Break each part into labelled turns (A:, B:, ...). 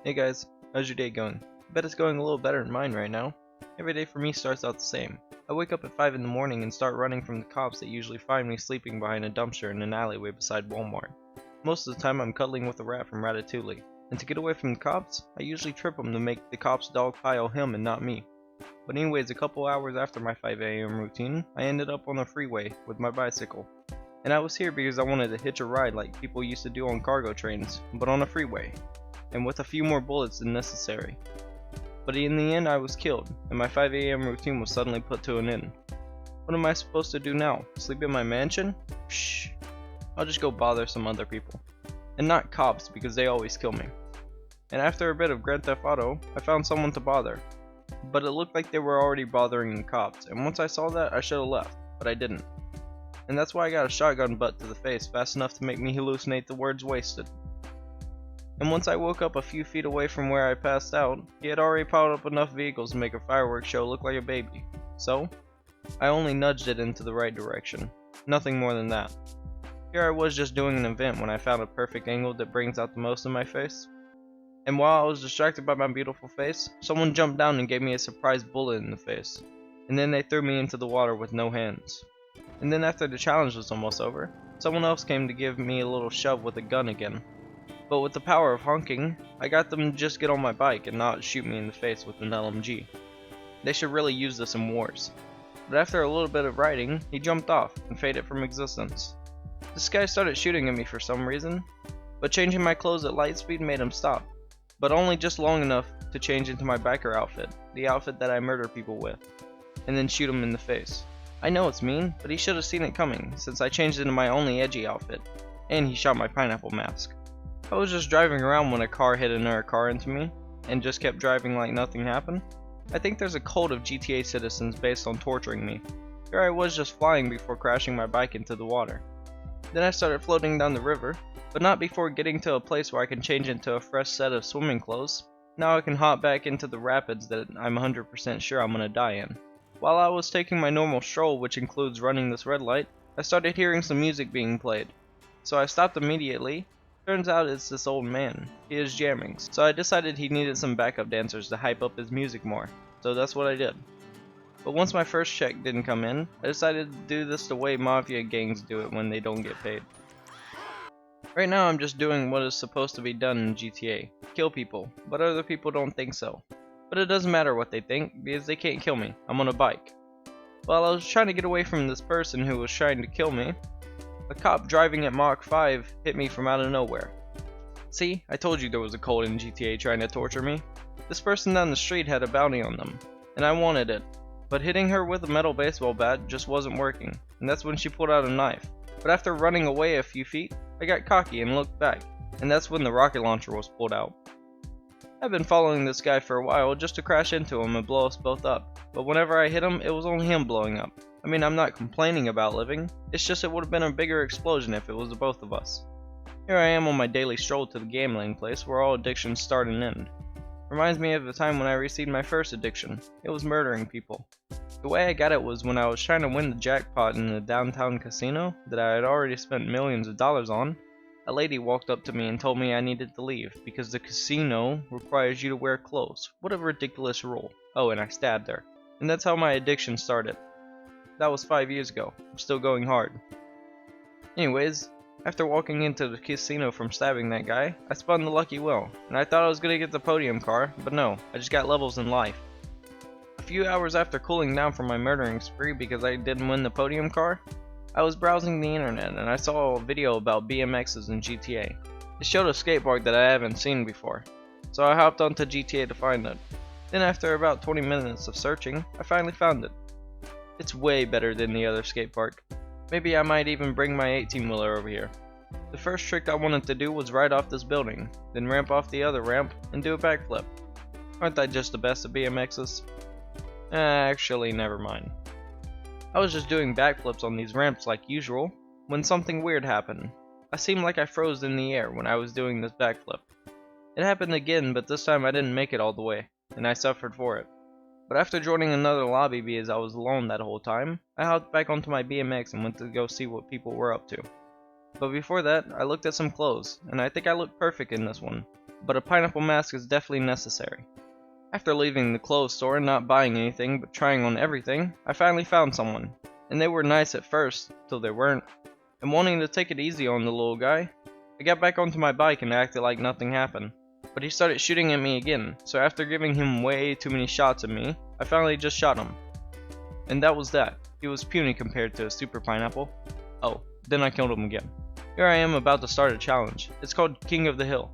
A: Hey guys, how's your day going? I bet it's going a little better than mine right now. Every day for me starts out the same. I wake up at 5 in the morning and start running from the cops that usually find me sleeping behind a dumpster in an alleyway beside Walmart. Most of the time I'm cuddling with a rat from Ratatouille, and to get away from the cops, I usually trip them to make the cops dogpile him and not me. But anyways, a couple hours after my 5 AM routine, I ended up on the freeway with my bicycle. And I was here because I wanted to hitch a ride like people used to do on cargo trains, but on a freeway, and with a few more bullets than necessary. But in the end I was killed, and my 5 AM routine was suddenly put to an end. What am I supposed to do now? Sleep in my mansion? Shh. I'll just go bother some other people. And not cops, because they always kill me. And after a bit of Grand Theft Auto, I found someone to bother. But it looked like they were already bothering the cops, and once I saw that, I should have left, but I didn't. And that's why I got a shotgun butt to the face fast enough to make me hallucinate the words wasted. And once I woke up a few feet away from where I passed out, he had already piled up enough vehicles to make a fireworks show look like a baby. So, I only nudged it into the right direction. Nothing more than that. Here I was just doing an event when I found a perfect angle that brings out the most of my face. And while I was distracted by my beautiful face, someone jumped down and gave me a surprise bullet in the face. And then they threw me into the water with no hands. And then after the challenge was almost over, someone else came to give me a little shove with a gun again. But with the power of honking, I got them to just get on my bike and not shoot me in the face with an LMG. They should really use this in wars. But after a little bit of riding, he jumped off and faded from existence. This guy started shooting at me for some reason, but changing my clothes at light speed made him stop. But only just long enough to change into my biker outfit, the outfit that I murder people with, and then shoot him in the face. I know it's mean, but he should have seen it coming, since I changed into my only edgy outfit, and he shot my pineapple mask. I was just driving around when a car hit another car into me, and just kept driving like nothing happened. I think there's a cult of GTA citizens based on torturing me. Here I was just flying before crashing my bike into the water. Then I started floating down the river, but not before getting to a place where I can change into a fresh set of swimming clothes. Now I can hop back into the rapids that I'm 100% sure I'm gonna die in. While I was taking my normal stroll, which includes running this red light, I started hearing some music being played. So I stopped immediately. Turns out it's this old man. He is jamming. So I decided he needed some backup dancers to hype up his music more. So that's what I did. But once my first check didn't come in, I decided to do this the way mafia gangs do it when they don't get paid. Right now I'm just doing what is supposed to be done in GTA. Kill people, but other people don't think so. But it doesn't matter what they think, because they can't kill me. I'm on a bike. While I was trying to get away from this person who was trying to kill me, a cop driving at Mach 5 hit me from out of nowhere. See, I told you there was a cult in GTA trying to torture me. This person down the street had a bounty on them, and I wanted it. But hitting her with a metal baseball bat just wasn't working, and that's when she pulled out a knife. But after running away a few feet, I got cocky and looked back, and that's when the rocket launcher was pulled out. I've been following this guy for a while just to crash into him and blow us both up, but whenever I hit him, it was only him blowing up. I mean, I'm not complaining about living, it's just it would have been a bigger explosion if it was the both of us. Here I am on my daily stroll to the gambling place where all addictions start and end. Reminds me of the time when I received my first addiction. It was murdering people. The way I got it was when I was trying to win the jackpot in the downtown casino that I had already spent millions of dollars on. A lady walked up to me and told me I needed to leave because the casino requires you to wear clothes. What a ridiculous rule. Oh, and I stabbed her. And that's how my addiction started. That was 5 years ago. I'm still going hard. Anyways, after walking into the casino from stabbing that guy, I spun the lucky wheel, and I thought I was gonna get the podium car, but no, I just got levels in life. A few hours after cooling down from my murdering spree because I didn't win the podium car, I was browsing the internet and I saw a video about BMXs in GTA. It showed a skateboard that I haven't seen before, so I hopped onto GTA to find it. Then after about 20 minutes of searching, I finally found it. It's way better than the other skate park. Maybe I might even bring my 18-wheeler over here. The first trick I wanted to do was ride off this building, then ramp off the other ramp and do a backflip. Aren't I just the best at BMXs? Actually, never mind. I was just doing backflips on these ramps like usual, when something weird happened. I seemed like I froze in the air when I was doing this backflip. It happened again, but this time I didn't make it all the way, and I suffered for it. But after joining another lobby because I was alone that whole time, I hopped back onto my BMX and went to go see what people were up to. But before that, I looked at some clothes, and I think I looked perfect in this one. but a pineapple mask is definitely necessary. After leaving the clothes store and not buying anything but trying on everything, I finally found someone, and they were nice at first, till they weren't, and wanting to take it easy on the little guy. I got back onto my bike and acted like nothing happened, but he started shooting at me again, so after giving him way too many shots at me, I finally just shot him. And that was that. He was puny compared to a super pineapple. Oh, then I killed him again. Here I am about to start a challenge. It's called King of the Hill.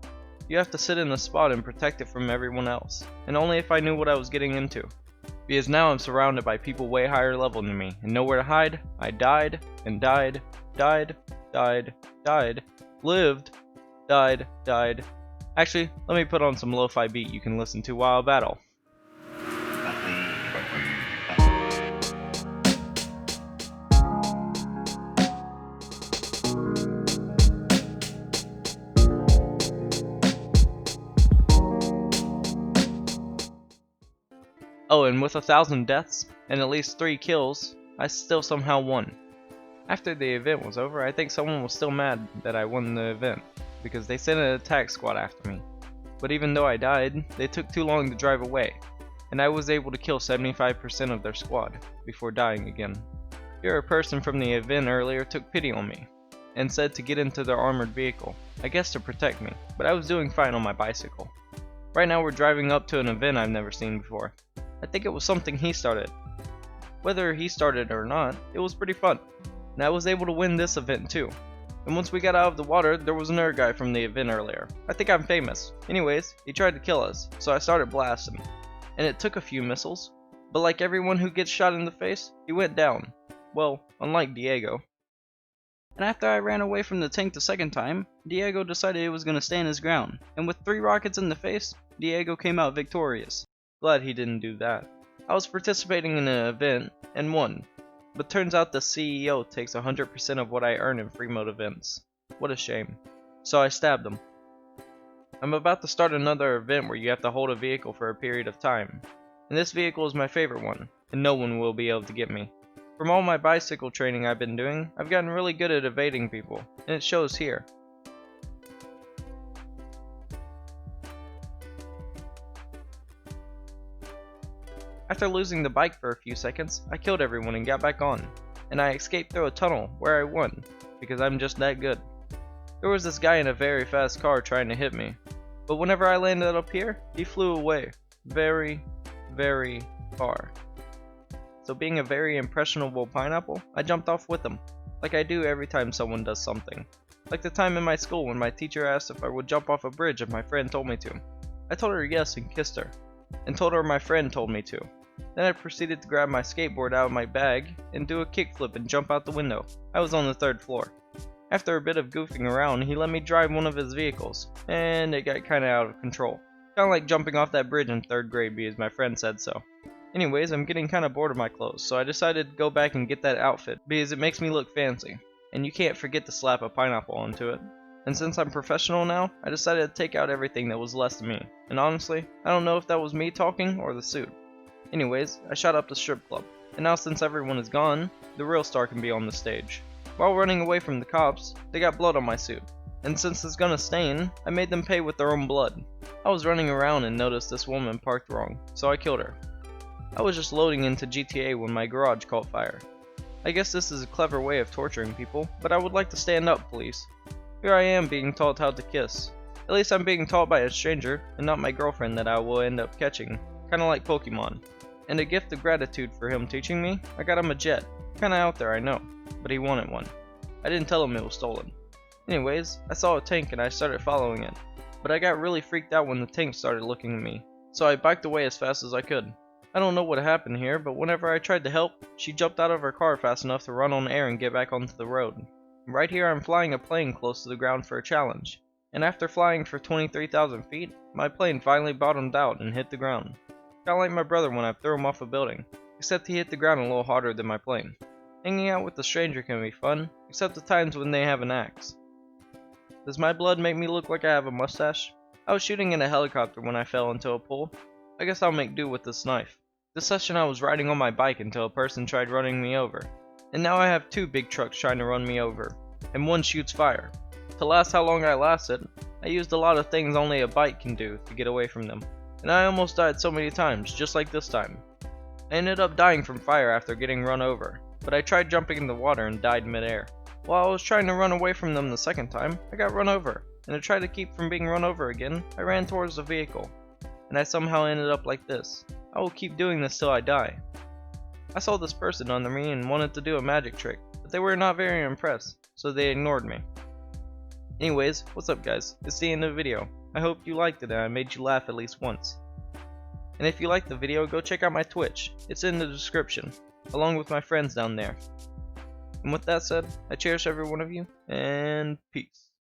A: You have to sit in a spot and protect it from everyone else, and only if I knew what I was getting into. Because now I'm surrounded by people way higher level than me, and nowhere to hide. I died, and died, lived, died. Actually, let me put on some lo-fi beat you can listen to while I battle. Oh, and with 1,000 deaths, and at least 3 kills, I still somehow won. After the event was over, I think someone was still mad that I won the event, because they sent an attack squad after me. But even though I died, they took too long to drive away, and I was able to kill 75% of their squad, before dying again. Here a person from the event earlier took pity on me, and said to get into their armored vehicle, I guess to protect me, but I was doing fine on my bicycle. Right now we're driving up to an event I've never seen before. I think it was something he started. Whether he started or not, it was pretty fun, and I was able to win this event too. And once we got out of the water, there was another guy from the event earlier. I think I'm famous. Anyways, he tried to kill us, so I started blasting. And it took a few missiles, but like everyone who gets shot in the face, he went down. Well, unlike Diego. And after I ran away from the tank the second time, Diego decided he was going to stand his ground, and with 3 rockets in the face, Diego came out victorious. Glad he didn't do that. I was participating in an event, and won, but turns out the CEO takes 100% of what I earn in free mode events. What a shame. So I stabbed him. I'm about to start another event where you have to hold a vehicle for a period of time, and this vehicle is my favorite one, and no one will be able to get me. From all my bicycle training I've been doing, I've gotten really good at evading people, and it shows here. After losing the bike for a few seconds, I killed everyone and got back on, and I escaped through a tunnel where I won, because I'm just that good. There was this guy in a very fast car trying to hit me, but whenever I landed up here, he flew away, very far. So being a very impressionable pineapple, I jumped off with him, like I do every time someone does something. Like the time in my school when my teacher asked if I would jump off a bridge if my friend told me to. I told her yes and kissed her, and told her my friend told me to. Then I proceeded to grab my skateboard out of my bag and do a kickflip and jump out the window. I was on the 3rd floor. After a bit of goofing around, he let me drive one of his vehicles, and it got kinda out of control. Kinda like jumping off that bridge in 3rd grade because my friend said so. Anyways, I'm getting kinda bored of my clothes, so I decided to go back and get that outfit because it makes me look fancy, and you can't forget to slap a pineapple onto it. And since I'm professional now, I decided to take out everything that was less to me, and honestly, I don't know if that was me talking or the suit. Anyways, I shot up the strip club, and now since everyone is gone, the real star can be on the stage. While running away from the cops, they got blood on my suit, and since it's gonna stain, I made them pay with their own blood. I was running around and noticed this woman parked wrong, so I killed her. I was just loading into GTA when my garage caught fire. I guess this is a clever way of torturing people, but I would like to stand up, please. Here I am being taught how to kiss. At least I'm being taught by a stranger, and not my girlfriend that I will end up catching, kinda like Pokemon. And a gift of gratitude for him teaching me, I got him a jet. Kinda out there, I know, but he wanted one. I didn't tell him it was stolen. Anyways, I saw a tank and I started following it, but I got really freaked out when the tank started looking at me, so I biked away as fast as I could. I don't know what happened here, but whenever I tried to help, she jumped out of her car fast enough to run on air and get back onto the road. Right here I'm flying a plane close to the ground for a challenge, and after flying for 23,000 feet, my plane finally bottomed out and hit the ground. Kinda like my brother when I threw him off a building, except he hit the ground a little harder than my plane. Hanging out with a stranger can be fun, except the times when they have an axe. Does my blood make me look like I have a mustache? I was shooting in a helicopter when I fell into a pool. I guess I'll make do with this knife. This session I was riding on my bike until a person tried running me over. And now I have 2 big trucks trying to run me over, and one shoots fire. To last how long I lasted, I used a lot of things only a bike can do to get away from them, and I almost died so many times, just like this time. I ended up dying from fire after getting run over, but I tried jumping in the water and died midair. While I was trying to run away from them the second time, I got run over, and to try to keep from being run over again, I ran towards the vehicle, and I somehow ended up like this. I will keep doing this till I die. I saw this person under me and wanted to do a magic trick, but they were not very impressed, so they ignored me. Anyways, what's up guys, it's the end of the video. I hope you liked it and I made you laugh at least once. And if you liked the video, go check out my Twitch, it's in the description, along with my friends down there. And with that said, I cherish every one of you, and peace.